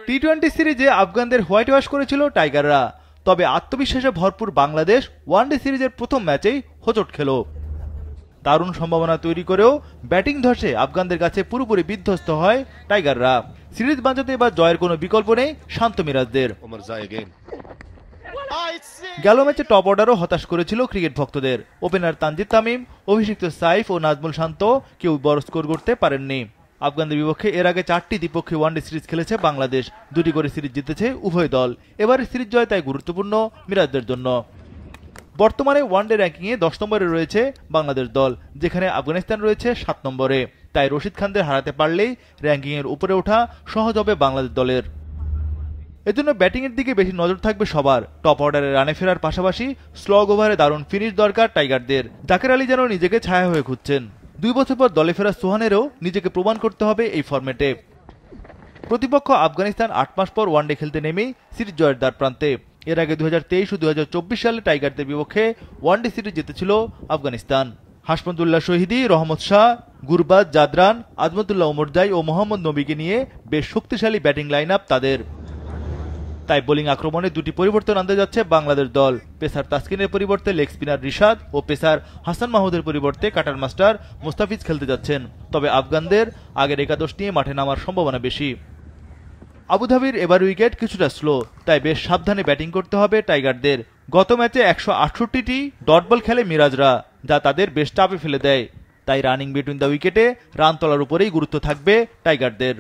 টি-20 সিরিজে আফগানদের white wash করেছিল টাইগাররা, তবে আত্মবিশ্বাসে ভরপুর বাংলাদেশ ওয়ানডে সিরিজের প্রথম ম্যাচেই হোঁচট খেল। দারুণ সম্ভাবনা তৈরি করেও ব্যাটিং ধসে আফগানদের কাছে পুরোপুরি বিধ্বস্ত হয় টাইগাররা। সিরিজ বাঁচাতে এবার জয়ের কোনো বিকল্প নেই শান্ত মিরাজদের। গেল ম্যাচে টপ অর্ডারও হতাশ করেছিল ক্রিকেট ভক্তদের। ওপেনার তানজিদ তামিম, অভিষিক্ত সাইফ ও নাজমুল শান্ত কেউ বড় স্কোর করতে পারেননি। আফগানদের বিপক্ষে এর আগে 4টি দ্বিপক্ষীয় ওয়ানডে সিরিজ খেলেছে বাংলাদেশ, 2টি করে সিরিজ জিতেছে উভয় দল। এবারের সিরিজ জয় তাই গুরুত্বপূর্ণ মিরাজদের জন্য। বর্তমানে ওয়ানডে র্যাঙ্কিংয়ে 10 নম্বরে রয়েছে বাংলাদেশ দল, যেখানে আফগানিস্তান রয়েছে 7 নম্বরে। তাই রশিদ খানদের হারাতে পারলেই র্যাঙ্কিংয়ের উপরে ওঠা সহজ হবে বাংলাদেশ দলের। এজন্য ব্যাটিংয়ের দিকে বেশি নজর থাকবে সবার। টপ অর্ডারে রানে ফেরার পাশাপাশি স্লগ ওভারে দারুণ ফিনিশ দরকার টাইগারদের। জাকের আলী যেন নিজেকে ছায়া হয়ে খুঁজছেন। 2 বছর পর দলে ফেরা সোহানেরও নিজেকে প্রমাণ করতে হবে এই ফরম্যাটে। প্রতিপক্ষ আফগানিস্তান 8 মাস পর ওয়ানডে খেলতে নেমেই সিরিজ জয়ের দ্বার প্রান্তে। এর আগে 2023 ও 2024 সালে টাইগারদের বিপক্ষে ওয়ানডে সিরিজ জিতেছিল আফগানিস্তান। হাশমতুল্লাহ শহীদি, রহমত শাহ, গুরবাজ, জাদরান, আজমতুল্লাহ ওমরজাই ও মোহাম্মদ নবীকে নিয়ে বেশ শক্তিশালী ব্যাটিং লাইন আপ তাদের। তাই বোলিং আক্রমণে 2টি পরিবর্তন আনতে যাচ্ছে বাংলাদেশ দল। পেসার তাসকিনের পরিবর্তে লেগ স্পিনার রিশাদ ও পেসার হাসান মাহমুদের পরিবর্তে কাটার মাস্টার মুস্তাফিজ খেলতে যাচ্ছেন। তবে আফগানদের আগের একাদশ নিয়ে মাঠে নামার সম্ভাবনা বেশি। আবুধাবির এবার উইকেট কিছুটা স্লো, তাই বেশ সাবধানে ব্যাটিং করতে হবে টাইগারদের। গত ম্যাচে 168টি ডট বল খেলে মিরাজরা, যা তাদের বেশ চাপে ফেলে দেয়। তাই রানিং বিটুইন দ্য উইকেটে রান তোলার উপরেই গুরুত্ব থাকবে টাইগারদের।